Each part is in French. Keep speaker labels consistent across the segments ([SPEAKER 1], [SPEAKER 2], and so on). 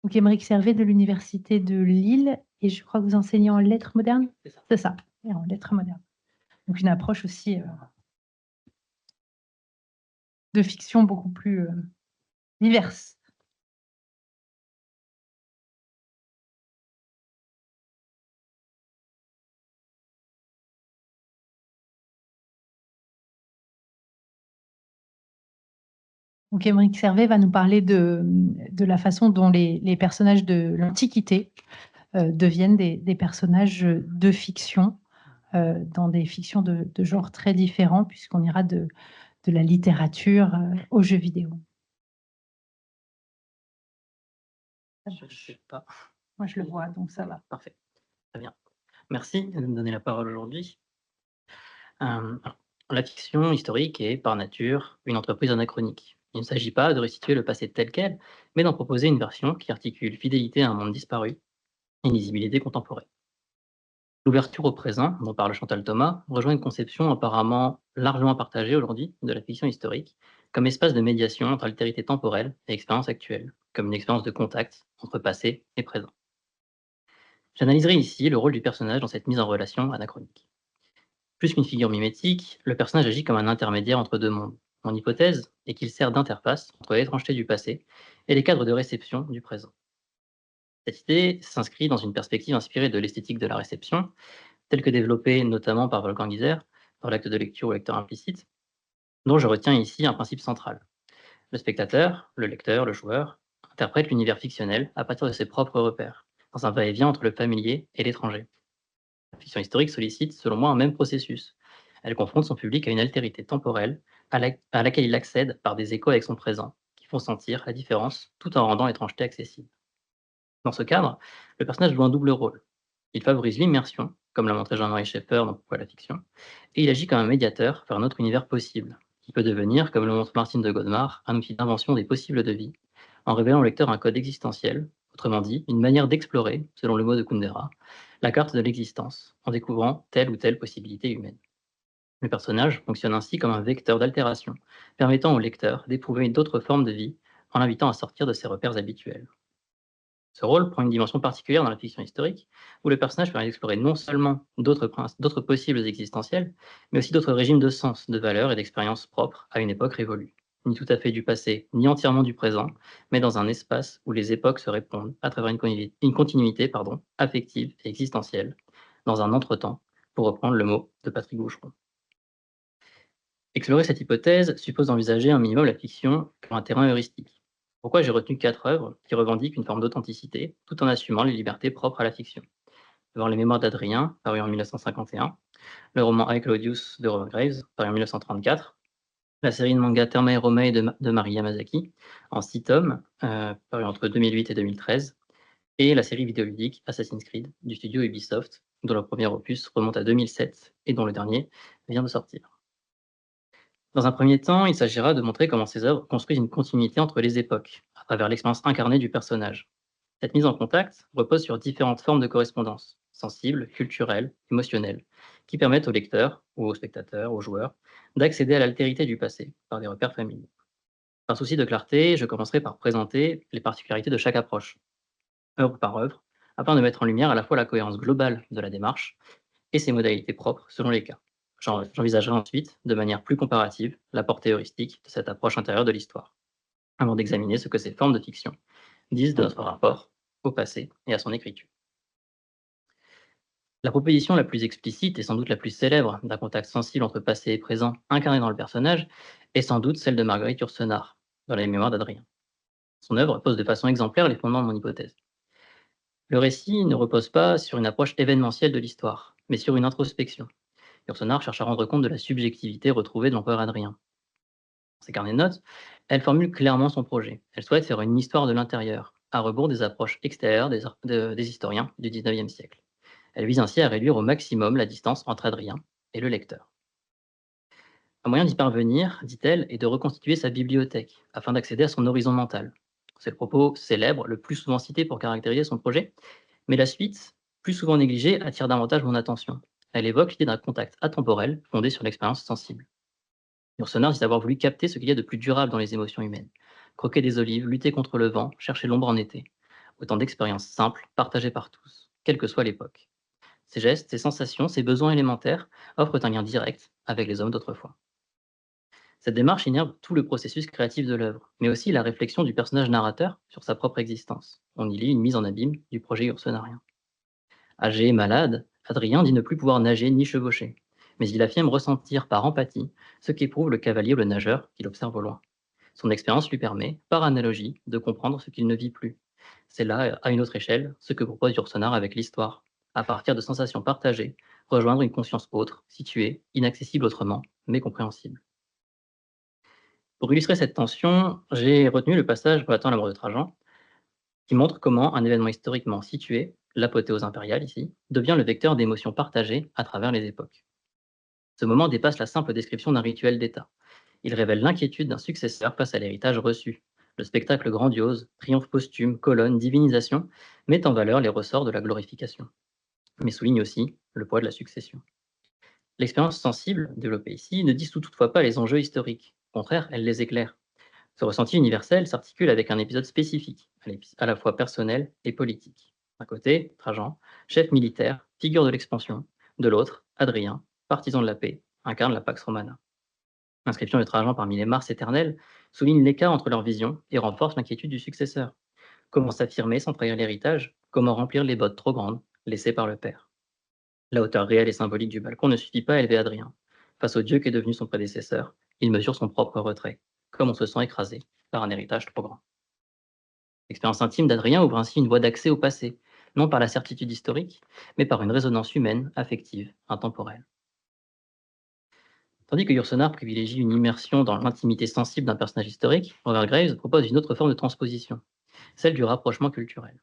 [SPEAKER 1] Donc Aymeric Servet de l'université de Lille et je crois que vous enseignez en lettres modernes?
[SPEAKER 2] C'est ça.
[SPEAKER 1] C'est ça, et en lettres modernes. Donc une approche aussi, de fiction beaucoup plus, diverse. Donc Aymeric Servet va nous parler de la façon dont les personnages de l'Antiquité, deviennent des personnages, de fiction, dans des fictions de genres très différents puisqu'on ira de la littérature, aux jeux vidéo.
[SPEAKER 2] Je ne sais pas.
[SPEAKER 1] Moi, je le vois, donc ça va.
[SPEAKER 2] Parfait. Très bien. Merci de me donner la parole aujourd'hui. Alors, la fiction historique est, par nature, une entreprise anachronique. Il ne s'agit pas de restituer le passé tel quel, mais d'en proposer une version qui articule fidélité à un monde disparu et lisibilité contemporaine. L'ouverture au présent, dont parle Chantal Thomas, rejoint une conception apparemment largement partagée aujourd'hui de la fiction historique, comme espace de médiation entre altérité temporelle et expérience actuelle, comme une expérience de contact entre passé et présent. J'analyserai ici le rôle du personnage dans cette mise en relation anachronique. Plus qu'une figure mimétique, le personnage agit comme un intermédiaire entre deux mondes. Mon hypothèse est qu'il sert d'interface entre l'étrangeté du passé et les cadres de réception du présent. Cette idée s'inscrit dans une perspective inspirée de l'esthétique de la réception, telle que développée notamment par Wolfgang Iser, dans l'acte de lecture ou lecteur implicite, dont je retiens ici un principe central. Le spectateur, le lecteur, le joueur, interprète l'univers fictionnel à partir de ses propres repères, dans un va-et-vient entre le familier et l'étranger. La fiction historique sollicite, selon moi, un même processus. Elle confronte son public à une altérité temporelle à laquelle il accède par des échos avec son présent, qui font sentir la différence tout en rendant l'étrangeté accessible. Dans ce cadre, le personnage joue un double rôle. Il favorise l'immersion, comme l'a montré Jean-Marie Schaeffer dans Pourquoi la fiction, et il agit comme un médiateur vers un autre univers possible, qui peut devenir, comme le montre Martine de Godemar, un outil d'invention des possibles de vie, en révélant au lecteur un code existentiel, autrement dit, une manière d'explorer, selon le mot de Kundera, la carte de l'existence, en découvrant telle ou telle possibilité humaine. Le personnage fonctionne ainsi comme un vecteur d'altération, permettant au lecteur d'éprouver d'autres formes de vie, en l'invitant à sortir de ses repères habituels. Ce rôle prend une dimension particulière dans la fiction historique, où le personnage permet d'explorer non seulement d'autres possibles existentiels, mais aussi d'autres régimes de sens, de valeurs et d'expériences propres à une époque révolue. Ni tout à fait du passé, ni entièrement du présent, mais dans un espace où les époques se répondent à travers une continuité affective et existentielle, dans un entretemps, pour reprendre le mot de Patrick Boucheron. Explorer cette hypothèse suppose d'envisager un minimum la fiction comme un terrain heuristique. Pourquoi j'ai retenu 4 œuvres qui revendiquent une forme d'authenticité, tout en assumant les libertés propres à la fiction. Devant les Mémoires d'Adrien, paru en 1951, le roman I, Claudius de Robert Graves, paru en 1934, la série de manga Thermae Romae de Mari Yamazaki, en 6 tomes, paru entre 2008 et 2013, et la série vidéoludique Assassin's Creed du studio Ubisoft, dont le premier opus remonte à 2007 et dont le dernier vient de sortir. Dans un premier temps, il s'agira de montrer comment ces œuvres construisent une continuité entre les époques, à travers l'expérience incarnée du personnage. Cette mise en contact repose sur différentes formes de correspondance, sensibles, culturelles, émotionnelles, qui permettent au lecteur, ou au spectateur, au joueur, d'accéder à l'altérité du passé, par des repères familiers. Par souci de clarté, je commencerai par présenter les particularités de chaque approche, œuvre par œuvre, afin de mettre en lumière à la fois la cohérence globale de la démarche et ses modalités propres selon les cas. J'envisagerai ensuite, de manière plus comparative, la portée heuristique de cette approche intérieure de l'histoire, avant d'examiner ce que ces formes de fiction disent de notre rapport au passé et à son écriture. La proposition la plus explicite et sans doute la plus célèbre d'un contact sensible entre passé et présent incarné dans le personnage est sans doute celle de Marguerite Yourcenar, dans Les Mémoires d'Adrien. Son œuvre pose de façon exemplaire les fondements de mon hypothèse. Le récit ne repose pas sur une approche événementielle de l'histoire, mais sur une introspection. Yourcenar cherche à rendre compte de la subjectivité retrouvée de l'empereur Adrien. Dans ses carnets de notes, elle formule clairement son projet. Elle souhaite faire une histoire de l'intérieur, à rebours des approches extérieures des historiens du XIXe siècle. Elle vise ainsi à réduire au maximum la distance entre Adrien et le lecteur. Un moyen d'y parvenir, dit-elle, est de reconstituer sa bibliothèque, afin d'accéder à son horizon mental. C'est le propos célèbre, le plus souvent cité pour caractériser son projet, mais la suite, plus souvent négligée, attire davantage mon attention. Elle évoque l'idée d'un contact atemporel fondé sur l'expérience sensible. Yourcenar dit avoir voulu capter ce qu'il y a de plus durable dans les émotions humaines. Croquer des olives, lutter contre le vent, chercher l'ombre en été. autant d'expériences simples, partagées par tous, quelle que soit l'époque. Ces gestes, ces sensations, ces besoins élémentaires offrent un lien direct avec les hommes d'autrefois. Cette démarche innerve tout le processus créatif de l'œuvre, mais aussi la réflexion du personnage narrateur sur sa propre existence. On y lit une mise en abîme du projet ursonarien. Âgé et malade, Adrien dit ne plus pouvoir nager ni chevaucher, mais il affirme ressentir par empathie ce qu'éprouve le cavalier ou le nageur qu'il observe au loin. Son expérience lui permet, par analogie, de comprendre ce qu'il ne vit plus. C'est là, à une autre échelle, ce que propose Yourcenar avec l'histoire. À partir de sensations partagées, rejoindre une conscience autre, située, inaccessible autrement, mais compréhensible. Pour illustrer cette tension, j'ai retenu le passage relatant à la mort de Trajan, qui montre comment un événement historiquement situé, l'apothéose impériale ici, devient le vecteur d'émotions partagées à travers les époques. Ce moment dépasse la simple description d'un rituel d'État. Il révèle l'inquiétude d'un successeur face à l'héritage reçu. Le spectacle grandiose, triomphe posthume, colonne, divinisation, met en valeur les ressorts de la glorification, mais souligne aussi le poids de la succession. L'expérience sensible, développée ici, ne dissout toutefois pas les enjeux historiques. Au contraire, elle les éclaire. Ce ressenti universel s'articule avec un épisode spécifique, à la fois personnel et politique. D'un côté, Trajan, chef militaire, figure de l'expansion. De l'autre, Adrien, partisan de la paix, incarne la Pax Romana. L'inscription de Trajan parmi les Mars éternels souligne l'écart entre leurs visions et renforce l'inquiétude du successeur. Comment s'affirmer sans trahir l'héritage? Comment remplir les bottes trop grandes, laissées par le père? La hauteur réelle et symbolique du balcon ne suffit pas à élever Adrien. Face au Dieu qui est devenu son prédécesseur, il mesure son propre retrait, comme on se sent écrasé par un héritage trop grand. L'expérience intime d'Adrien ouvre ainsi une voie d'accès au passé, non par la certitude historique, mais par une résonance humaine, affective, intemporelle. Tandis que Yourcenar privilégie une immersion dans l'intimité sensible d'un personnage historique, Robert Graves propose une autre forme de transposition, celle du rapprochement culturel.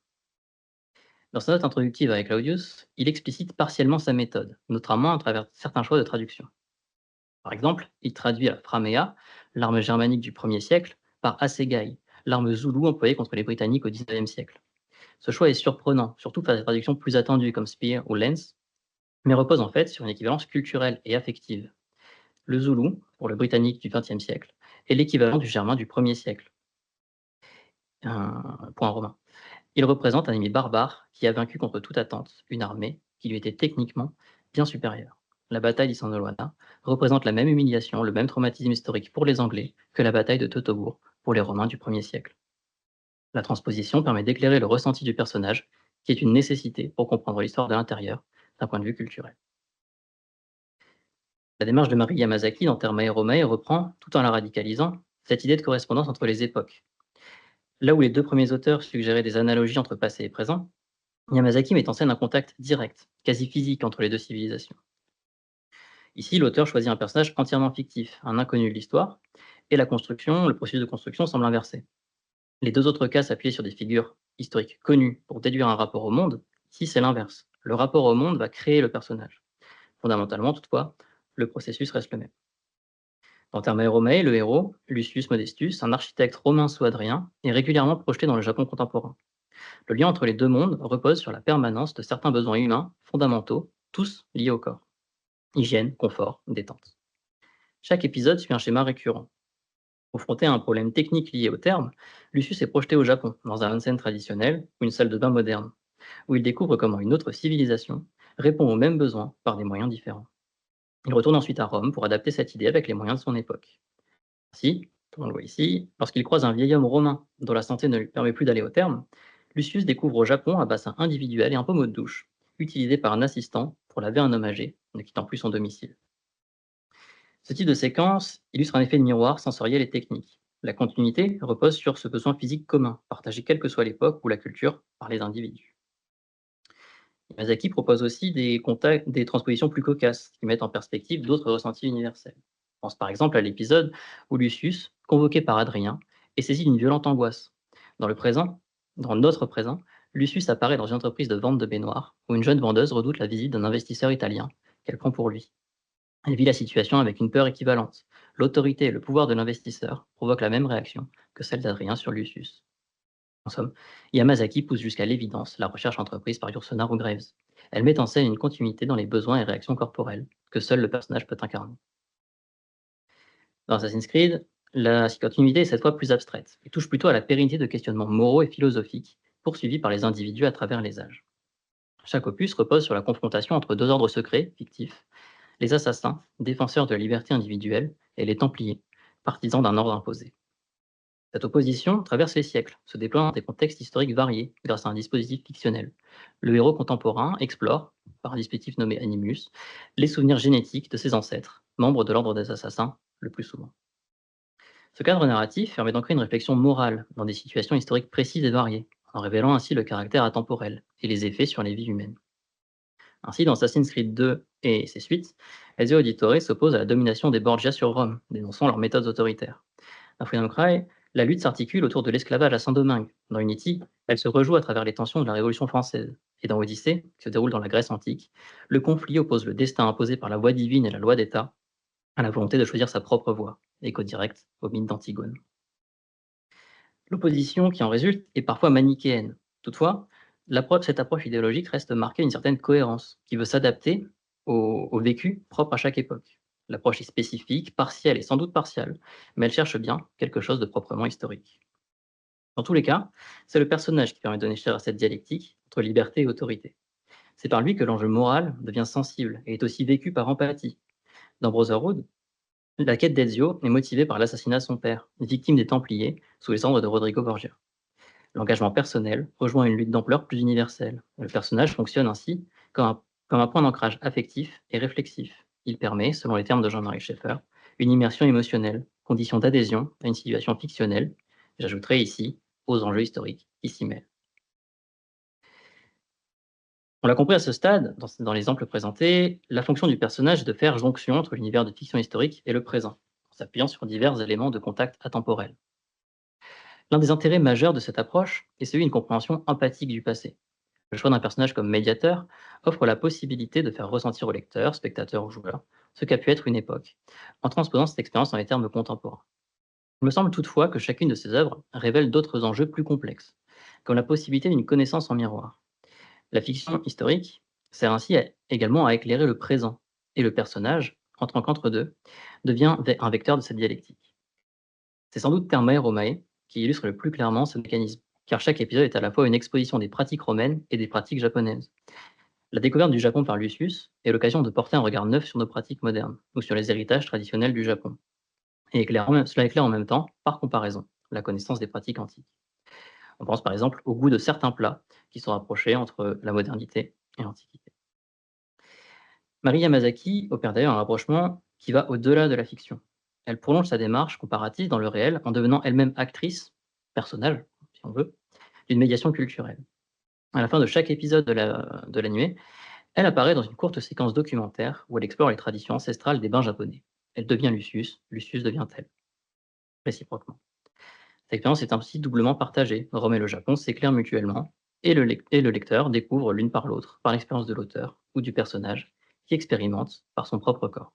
[SPEAKER 2] Dans sa note introductive avec Claudius, il explicite partiellement sa méthode, notamment à travers certains choix de traduction. Par exemple, il traduit la framea, l'arme germanique du 1er siècle, par assegai, l'arme zoulou employée contre les Britanniques au 19e siècle. Ce choix est surprenant, surtout face à des traductions plus attendues comme spear ou lance, mais repose en fait sur une équivalence culturelle et affective. Le zoulou, pour le britannique du 20e siècle, est l'équivalent du germain du 1er siècle. Un point romain. Il représente un ennemi barbare qui a vaincu contre toute attente une armée qui lui était techniquement bien supérieure. La bataille d'Isandlwana représente la même humiliation, le même traumatisme historique pour les Anglais que la bataille de Teutobourg pour les Romains du 1er siècle. La transposition permet d'éclairer le ressenti du personnage, qui est une nécessité pour comprendre l'histoire de l'intérieur d'un point de vue culturel. La démarche de Marie Yamazaki dans Thermae Romae reprend, tout en la radicalisant, cette idée de correspondance entre les époques. Là où les deux premiers auteurs suggéraient des analogies entre passé et présent, Yamazaki met en scène un contact direct, quasi physique entre les deux civilisations. Ici, l'auteur choisit un personnage entièrement fictif, un inconnu de l'histoire, et le processus de construction semble inversé. Les deux autres cas s'appuyaient sur des figures historiques connues pour déduire un rapport au monde. Ici, c'est l'inverse. Le rapport au monde va créer le personnage. Fondamentalement, toutefois, le processus reste le même. Dans Thermae Romae, le héros, Lucius Modestus, un architecte romain sous Adrien, est régulièrement projeté dans le Japon contemporain. Le lien entre les deux mondes repose sur la permanence de certains besoins humains fondamentaux, tous liés au corps. Hygiène, confort, détente. Chaque épisode suit un schéma récurrent. Confronté à un problème technique lié au terme, Lucius est projeté au Japon, dans un onsen traditionnel ou une salle de bain moderne, où il découvre comment une autre civilisation répond aux mêmes besoins par des moyens différents. Il retourne ensuite à Rome pour adapter cette idée avec les moyens de son époque. Ainsi, comme on le voit ici, lorsqu'il croise un vieil homme romain dont la santé ne lui permet plus d'aller au terme, Lucius découvre au Japon un bassin individuel et un pommeau de douche, utilisé par un assistant pour laver un homme âgé, ne quittant plus son domicile. Ce type de séquence illustre un effet de miroir sensoriel et technique. La continuité repose sur ce besoin physique commun, partagé quelle que soit l'époque ou la culture par les individus. Yamazaki propose aussi des transpositions plus cocasses, qui mettent en perspective d'autres ressentis universels. Je pense par exemple à l'épisode où Lucius, convoqué par Adrien, est saisi d'une violente angoisse. Dans le présent, dans notre présent, Lucius apparaît dans une entreprise de vente de baignoires, où une jeune vendeuse redoute la visite d'un investisseur italien, qu'elle prend pour lui. Elle vit la situation avec une peur équivalente. L'autorité et le pouvoir de l'investisseur provoquent la même réaction que celle d'Adrien sur Lucius. En somme, Yamazaki pousse jusqu'à l'évidence la recherche entreprise par Yourcenar ou Graves. Elle met en scène une continuité dans les besoins et réactions corporelles que seul le personnage peut incarner. Dans Assassin's Creed, la continuité est cette fois plus abstraite et touche plutôt à la pérennité de questionnements moraux et philosophiques poursuivis par les individus à travers les âges. Chaque opus repose sur la confrontation entre deux ordres secrets, fictifs, les assassins, défenseurs de la liberté individuelle, et les Templiers, partisans d'un ordre imposé. Cette opposition traverse les siècles, se déploie dans des contextes historiques variés grâce à un dispositif fictionnel. Le héros contemporain explore, par un dispositif nommé Animus, les souvenirs génétiques de ses ancêtres, membres de l'ordre des assassins, le plus souvent. Ce cadre narratif permet d'ancrer une réflexion morale dans des situations historiques précises et variées, en révélant ainsi le caractère atemporel et les effets sur les vies humaines. Ainsi, dans Assassin's Creed 2 et ses suites, Ezio Auditore s'oppose à la domination des Borgia sur Rome, dénonçant leurs méthodes autoritaires. Dans Freedom Cry, la lutte s'articule autour de l'esclavage à Saint-Domingue. Dans Unity, elle se rejoue à travers les tensions de la Révolution française. Et dans Odyssée, qui se déroule dans la Grèce antique, le conflit oppose le destin imposé par la voie divine et la loi d'État à la volonté de choisir sa propre voie, écho direct au mythe d'Antigone. L'opposition qui en résulte est parfois manichéenne. Toutefois, cette approche idéologique reste marquée d'une certaine cohérence, qui veut s'adapter au vécu propre à chaque époque. L'approche est spécifique, partielle et sans doute partiale, mais elle cherche bien quelque chose de proprement historique. Dans tous les cas, c'est le personnage qui permet de donner chair à cette dialectique entre liberté et autorité. C'est par lui que l'enjeu moral devient sensible et est aussi vécu par empathie. Dans Brotherhood, la quête d'Ezio est motivée par l'assassinat de son père, victime des Templiers, sous les ordres de Rodrigo Borgia. L'engagement personnel rejoint une lutte d'ampleur plus universelle. Le personnage fonctionne ainsi comme un point d'ancrage affectif et réflexif. Il permet, selon les termes de Jean-Marie Schaeffer, une immersion émotionnelle, condition d'adhésion à une situation fictionnelle. J'ajouterai ici aux enjeux historiques qui s'y mêlent. On l'a compris à ce stade, dans l'exemple présenté, la fonction du personnage est de faire jonction entre l'univers de fiction historique et le présent, en s'appuyant sur divers éléments de contact atemporel. L'un des intérêts majeurs de cette approche est celui d'une compréhension empathique du passé. Le choix d'un personnage comme médiateur offre la possibilité de faire ressentir au lecteur, spectateur ou joueur, ce qu'a pu être une époque, en transposant cette expérience dans les termes contemporains. Il me semble toutefois que chacune de ces œuvres révèle d'autres enjeux plus complexes, comme la possibilité d'une connaissance en miroir. La fiction historique sert ainsi également à éclairer le présent, et le personnage, en tant qu'entre-deux, devient un vecteur de cette dialectique. C'est sans doute Thermae Romae qui illustre le plus clairement ce mécanisme, car chaque épisode est à la fois une exposition des pratiques romaines et des pratiques japonaises. La découverte du Japon par Lucius est l'occasion de porter un regard neuf sur nos pratiques modernes, ou sur les héritages traditionnels du Japon. Et cela éclaire en même temps, par comparaison, la connaissance des pratiques antiques. On pense par exemple au goût de certains plats qui sont rapprochés entre la modernité et l'Antiquité. Mari Yamazaki opère d'ailleurs un rapprochement qui va au-delà de la fiction. Elle prolonge sa démarche comparative dans le réel en devenant elle-même actrice, personnage, si on veut, d'une médiation culturelle. À la fin de chaque épisode de l'anime, elle apparaît dans une courte séquence documentaire où elle explore les traditions ancestrales des bains japonais. Elle devient Lucius, Lucius devient elle, réciproquement. Cette expérience est ainsi doublement partagée. Rome et le Japon s'éclairent mutuellement, et et le lecteur découvre l'une par l'autre, par l'expérience de l'auteur ou du personnage, qui expérimente par son propre corps.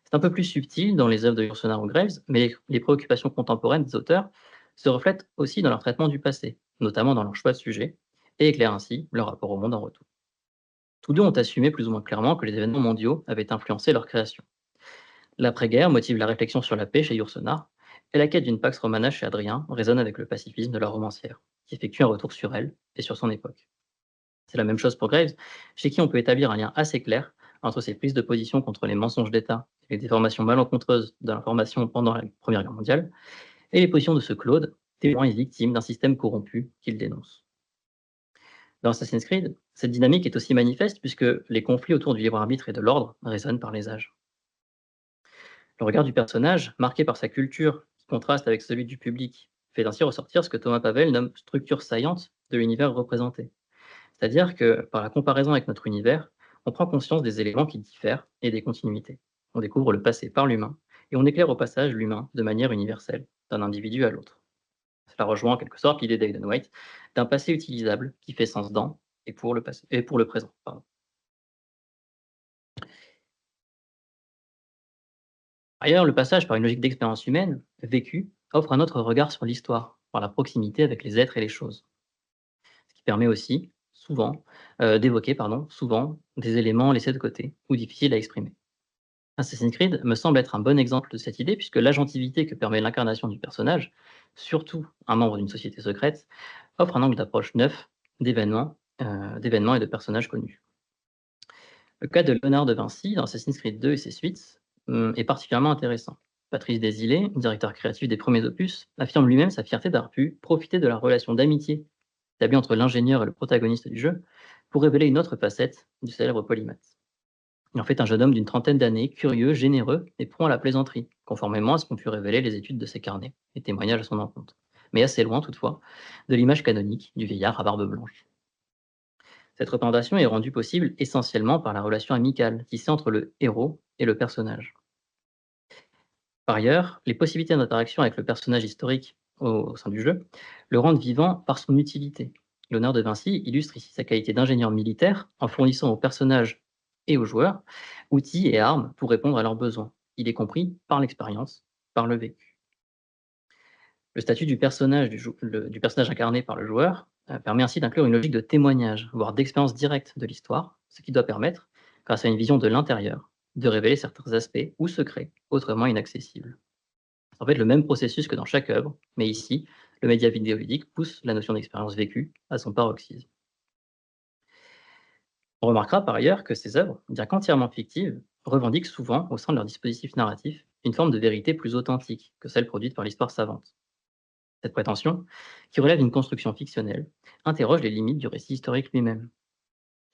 [SPEAKER 2] C'est un peu plus subtil dans les œuvres de Ursula ou Graves, mais les préoccupations contemporaines des auteurs se reflètent aussi dans leur traitement du passé, notamment dans leur choix de sujet, et éclairent ainsi leur rapport au monde en retour. Tous deux ont assumé plus ou moins clairement que les événements mondiaux avaient influencé leur création. L'après-guerre motive la réflexion sur la paix chez Yourcenar, et la quête d'une Pax Romana chez Adrien résonne avec le pacifisme de la romancière, qui effectue un retour sur elle et sur son époque. C'est la même chose pour Graves, chez qui on peut établir un lien assez clair entre ses prises de position contre les mensonges d'État et les déformations malencontreuses de l'information pendant la Première Guerre mondiale, et les positions de ce Claude, témoin et victime d'un système corrompu qu'il dénonce. Dans Assassin's Creed, cette dynamique est aussi manifeste puisque les conflits autour du libre arbitre et de l'ordre résonnent par les âges. Le regard du personnage, marqué par sa culture, qui contraste avec celui du public, fait ainsi ressortir ce que Thomas Pavel nomme structure saillante de l'univers représenté. C'est-à-dire que, par la comparaison avec notre univers, on prend conscience des éléments qui diffèrent et des continuités. On découvre le passé par l'humain, et on éclaire au passage l'humain de manière universelle, d'un individu à l'autre. Cela rejoint en quelque sorte l'idée d'Aidan White d'un passé utilisable qui fait sens dans et pour le, passé, et pour le présent. Pardon. Ailleurs, le passage par une logique d'expérience humaine, vécue, offre un autre regard sur l'histoire, par la proximité avec les êtres et les choses. Ce qui permet aussi, souvent, d'évoquer, souvent, des éléments laissés de côté ou difficiles à exprimer. Assassin's Creed me semble être un bon exemple de cette idée, puisque l'agentivité que permet l'incarnation du personnage, surtout un membre d'une société secrète, offre un angle d'approche neuf d'événements et de personnages connus. Le cas de Léonard de Vinci dans Assassin's Creed 2 et ses suites est particulièrement intéressant. Patrice Desilets, directeur créatif des premiers opus, affirme lui-même sa fierté d'avoir pu profiter de la relation d'amitié établie entre l'ingénieur et le protagoniste du jeu pour révéler une autre facette du célèbre polymath. Il en fait un jeune homme d'une trentaine d'années, curieux, généreux et prompt à la plaisanterie, conformément à ce qu'ont pu révéler les études de ses carnets et témoignages à son encontre. Mais assez loin, toutefois, de l'image canonique du vieillard à barbe blanche. Cette représentation est rendue possible essentiellement par la relation amicale tissée entre le héros et le personnage. Par ailleurs, les possibilités d'interaction avec le personnage historique au sein du jeu le rendent vivant par son utilité. Léonard de Vinci illustre ici sa qualité d'ingénieur militaire en fournissant aux personnages et aux joueurs outils et armes pour répondre à leurs besoins. Il est compris par l'expérience, par le vécu. Le statut du personnage incarné par le joueur permet ainsi d'inclure une logique de témoignage, voire d'expérience directe de l'histoire, ce qui doit permettre, grâce à une vision de l'intérieur, de révéler certains aspects ou secrets autrement inaccessibles. C'est en fait le même processus que dans chaque œuvre, mais ici, le média vidéoludique pousse la notion d'expérience vécue à son paroxysme. On remarquera par ailleurs que ces œuvres, bien qu'entièrement fictives, revendiquent souvent, au sein de leur dispositif narratif, une forme de vérité plus authentique que celle produite par l'histoire savante. Cette prétention, qui relève d'une construction fictionnelle, interroge les limites du récit historique lui-même.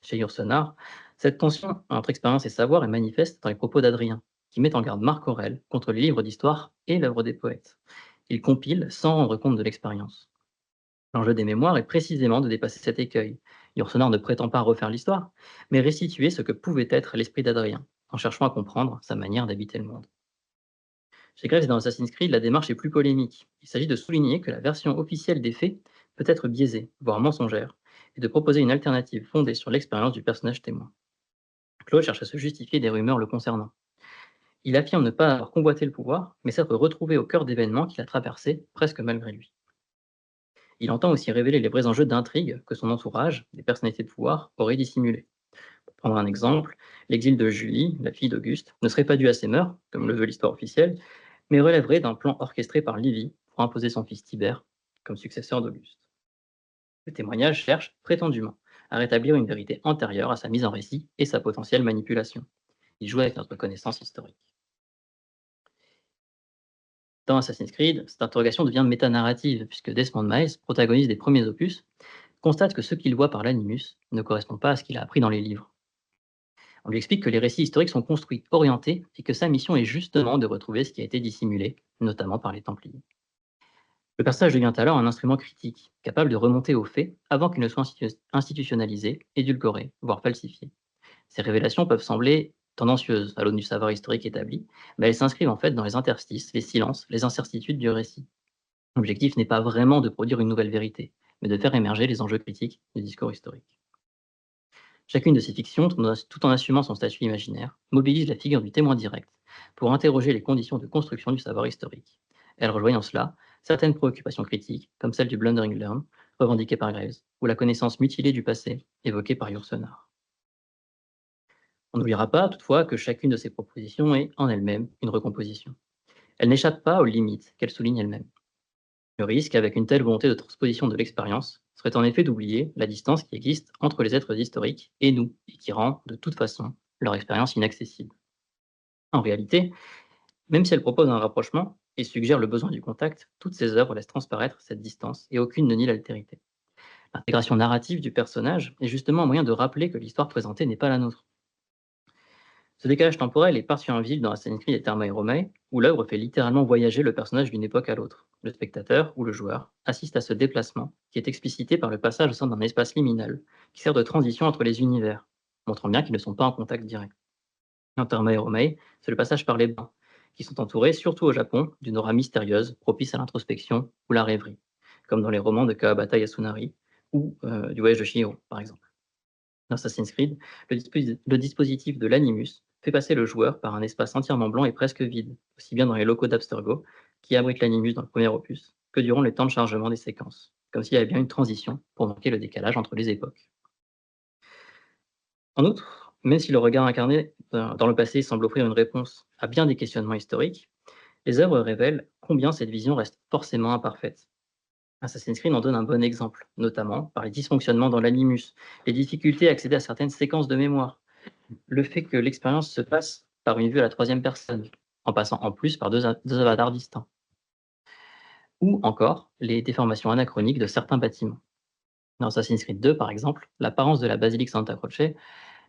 [SPEAKER 2] Chez Yourcenar, cette tension entre expérience et savoir est manifeste dans les propos d'Adrien, qui met en garde Marc Aurèle contre les livres d'histoire et l'œuvre des poètes. Il compile sans rendre compte de l'expérience. L'enjeu des mémoires est précisément de dépasser cet écueil. Yourcenar ne prétend pas refaire l'histoire, mais restituer ce que pouvait être l'esprit d'Adrien, en cherchant à comprendre sa manière d'habiter le monde. Chez Graves et dans Assassin's Creed, la démarche est plus polémique. Il s'agit de souligner que la version officielle des faits peut être biaisée, voire mensongère, et de proposer une alternative fondée sur l'expérience du personnage témoin. Claude cherche à se justifier des rumeurs le concernant. Il affirme ne pas avoir convoité le pouvoir, mais s'être retrouvé au cœur d'événements qu'il a traversés presque malgré lui. Il entend aussi révéler les vrais enjeux d'intrigue que son entourage, des personnalités de pouvoir, auraient dissimulés. Pour prendre un exemple, l'exil de Julie, la fille d'Auguste, ne serait pas dû à ses mœurs, comme le veut l'histoire officielle, mais relèverait d'un plan orchestré par Livy pour imposer son fils Tibère comme successeur d'Auguste. Le témoignage cherche, prétendument, à rétablir une vérité antérieure à sa mise en récit et sa potentielle manipulation. Il joue avec notre connaissance historique. Dans Assassin's Creed, cette interrogation devient métanarrative, puisque Desmond Miles, protagoniste des premiers opus, constate que ce qu'il voit par l'animus ne correspond pas à ce qu'il a appris dans les livres. On lui explique que les récits historiques sont construits, orientés, et que sa mission est justement de retrouver ce qui a été dissimulé, notamment par les Templiers. Le personnage devient alors un instrument critique, capable de remonter aux faits avant qu'ils ne soient institutionnalisés, édulcorés, voire falsifiés. Ces révélations peuvent sembler tendancieuses à l'aune du savoir historique établi, mais elles s'inscrivent en fait dans les interstices, les silences, les incertitudes du récit. L'objectif n'est pas vraiment de produire une nouvelle vérité, mais de faire émerger les enjeux critiques du discours historique. Chacune de ces fictions, tout en assumant son statut imaginaire, mobilise la figure du témoin direct pour interroger les conditions de construction du savoir historique. Elles rejoignent en cela certaines préoccupations critiques, comme celle du blundering learn, revendiquée par Graves, ou la connaissance mutilée du passé, évoquée par Yourcenar. On n'oubliera pas, toutefois, que chacune de ces propositions est, en elle-même, une recomposition. Elle n'échappe pas aux limites qu'elle souligne elle-même. Le risque, avec une telle volonté de transposition de l'expérience, serait en effet d'oublier la distance qui existe entre les êtres historiques et nous, et qui rend, de toute façon, leur expérience inaccessible. En réalité, même si elles proposent un rapprochement et suggèrent le besoin du contact, toutes ces œuvres laissent transparaître cette distance et aucune ne nie l'altérité. L'intégration narrative du personnage est justement un moyen de rappeler que l'histoire présentée n'est pas la nôtre. Ce décalage temporel est particulièrement visible dans Assassin's Creed et Thermae Romae, où l'œuvre fait littéralement voyager le personnage d'une époque à l'autre. Le spectateur, ou le joueur, assiste à ce déplacement, qui est explicité par le passage au sein d'un espace liminal, qui sert de transition entre les univers, montrant bien qu'ils ne sont pas en contact direct. Dans Thermae Romae, c'est le passage par les bains, qui sont entourés, surtout au Japon, d'une aura mystérieuse, propice à l'introspection ou la rêverie, comme dans les romans de Kawabata Yasunari, ou du Voyage de Chihiro, par exemple. Dans Assassin's Creed, le dispositif de l'animus fait passer le joueur par un espace entièrement blanc et presque vide, aussi bien dans les locaux d'Abstergo, qui abritent l'animus dans le premier opus, que durant les temps de chargement des séquences, comme s'il y avait bien une transition pour marquer le décalage entre les époques. En outre, même si le regard incarné dans le passé semble offrir une réponse à bien des questionnements historiques, les œuvres révèlent combien cette vision reste forcément imparfaite. Assassin's Creed en donne un bon exemple, notamment par les dysfonctionnements dans l'animus, les difficultés à accéder à certaines séquences de mémoire, le fait que l'expérience se passe par une vue à la troisième personne, en passant en plus par deux avatars distincts, ou encore les déformations anachroniques de certains bâtiments. Dans Assassin's Creed 2, par exemple, l'apparence de la basilique Santa Croce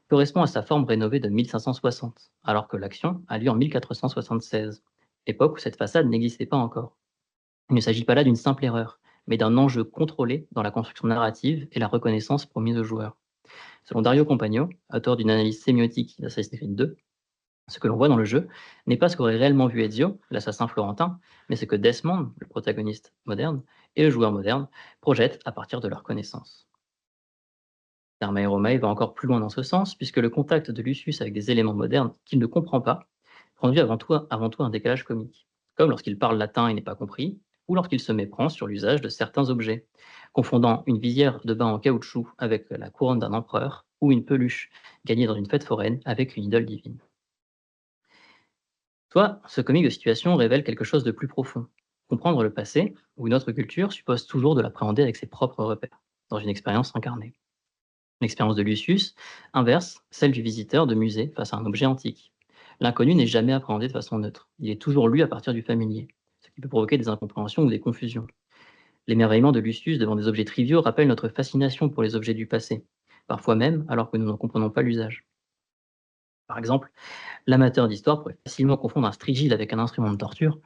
[SPEAKER 2] correspond à sa forme rénovée de 1560, alors que l'action a lieu en 1476, époque où cette façade n'existait pas encore. Il ne s'agit pas là d'une simple erreur, mais d'un enjeu contrôlé dans la construction narrative et la reconnaissance promise aux joueurs. Selon Dario Compagno, auteur d'une analyse sémiotique d'Assassin's Creed 2, ce que l'on voit dans le jeu n'est pas ce qu'aurait réellement vu Ezio, l'assassin florentin, mais ce que Desmond, le protagoniste moderne, et le joueur moderne projettent à partir de leur connaissance. Dharma et Romae va encore plus loin dans ce sens, puisque le contact de Lucius avec des éléments modernes qu'il ne comprend pas produit avant tout un décalage comique, comme lorsqu'il parle latin et n'est pas compris, ou lorsqu'il se méprend sur l'usage de certains objets, confondant une visière de bain en caoutchouc avec la couronne d'un empereur, ou une peluche gagnée dans une fête foraine avec une idole divine. Soit ce comique de situation révèle quelque chose de plus profond. Comprendre le passé ou une autre culture suppose toujours de l'appréhender avec ses propres repères, dans une expérience incarnée. L'expérience de Lucius inverse celle du visiteur de musée face à un objet antique. L'inconnu n'est jamais appréhendé de façon neutre. Il est toujours lu à partir du familier, ce qui peut provoquer des incompréhensions ou des confusions. L'émerveillement de Lucius devant des objets triviaux rappelle notre fascination pour les objets du passé, parfois même alors que nous n'en comprenons pas l'usage. Par exemple, l'amateur d'histoire pourrait facilement confondre un strigile avec un instrument de torture,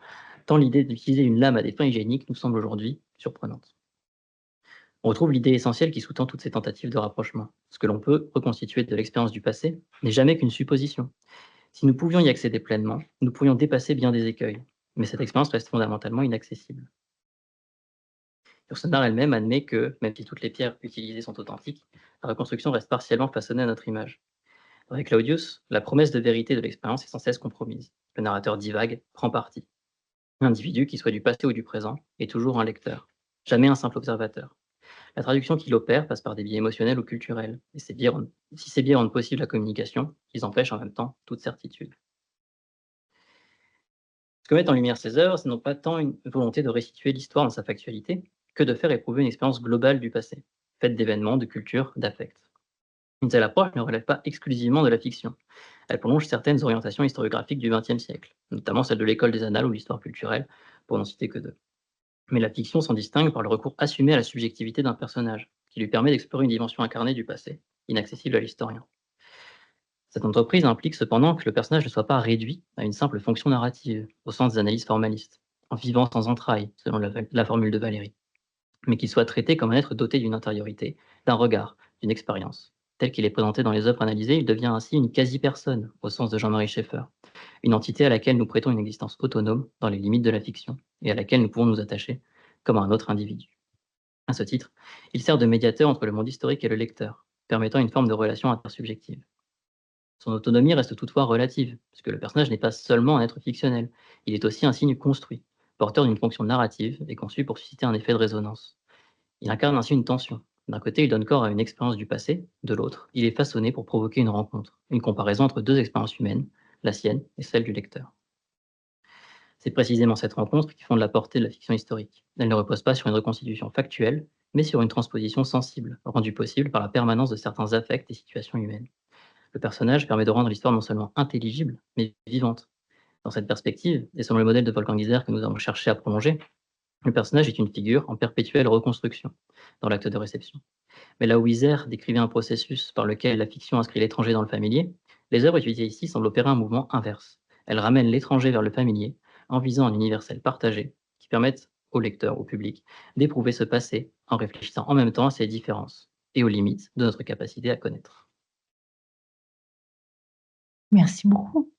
[SPEAKER 2] tant l'idée d'utiliser une lame à des fins hygiéniques nous semble aujourd'hui surprenante. On retrouve l'idée essentielle qui sous-tend toutes ces tentatives de rapprochement. Ce que l'on peut reconstituer de l'expérience du passé n'est jamais qu'une supposition. Si nous pouvions y accéder pleinement, nous pourrions dépasser bien des écueils, mais cette expérience reste fondamentalement inaccessible. Yourcenar elle-même admet que, même si toutes les pierres utilisées sont authentiques, la reconstruction reste partiellement façonnée à notre image. Avec Claudius, la promesse de vérité de l'expérience est sans cesse compromise. Le narrateur divague, prend parti. L'individu, qui soit du passé ou du présent, est toujours un lecteur, jamais un simple observateur. La traduction qu'il opère passe par des biais émotionnels ou culturels, et si ces biais rendent possible la communication, ils empêchent en même temps toute certitude. Ce que mettent en lumière ces œuvres, c'est non pas tant une volonté de restituer l'histoire dans sa factualité, que de faire éprouver une expérience globale du passé, faite d'événements, de culture, d'affects. Une telle approche ne relève pas exclusivement de la fiction. Elle prolonge certaines orientations historiographiques du XXe siècle, notamment celle de l'école des annales ou l'histoire culturelle, pour n'en citer que deux. Mais la fiction s'en distingue par le recours assumé à la subjectivité d'un personnage, qui lui permet d'explorer une dimension incarnée du passé, inaccessible à l'historien. Cette entreprise implique cependant que le personnage ne soit pas réduit à une simple fonction narrative, au sens des analyses formalistes, en vivant sans entrailles, selon la formule de Valérie, mais qu'il soit traité comme un être doté d'une intériorité, d'un regard, d'une expérience. Tel qu'il est présenté dans les œuvres analysées, il devient ainsi une quasi-personne, au sens de Jean-Marie Schaeffer, une entité à laquelle nous prêtons une existence autonome dans les limites de la fiction, et à laquelle nous pouvons nous attacher comme à un autre individu. À ce titre, il sert de médiateur entre le monde historique et le lecteur, permettant une forme de relation intersubjective. Son autonomie reste toutefois relative, puisque le personnage n'est pas seulement un être fictionnel, il est aussi un signe construit, porteur d'une fonction narrative et conçu pour susciter un effet de résonance. Il incarne ainsi une tension. D'un côté, il donne corps à une expérience du passé, de l'autre, il est façonné pour provoquer une rencontre, une comparaison entre deux expériences humaines, la sienne et celle du lecteur. C'est précisément cette rencontre qui fonde la portée de la fiction historique. Elle ne repose pas sur une reconstitution factuelle, mais sur une transposition sensible, rendue possible par la permanence de certains affects et situations humaines. Le personnage permet de rendre l'histoire non seulement intelligible, mais vivante. Dans cette perspective, et selon le modèle de Wolfgang Iser que nous avons cherché à prolonger, le personnage est une figure en perpétuelle reconstruction dans l'acte de réception. Mais là où Iser décrivait un processus par lequel la fiction inscrit l'étranger dans le familier, les œuvres utilisées ici semblent opérer un mouvement inverse. Elles ramènent l'étranger vers le familier en visant un universel partagé qui permette au lecteur, au public, d'éprouver ce passé en réfléchissant en même temps à ses différences et aux limites de notre capacité à connaître.
[SPEAKER 1] Merci beaucoup.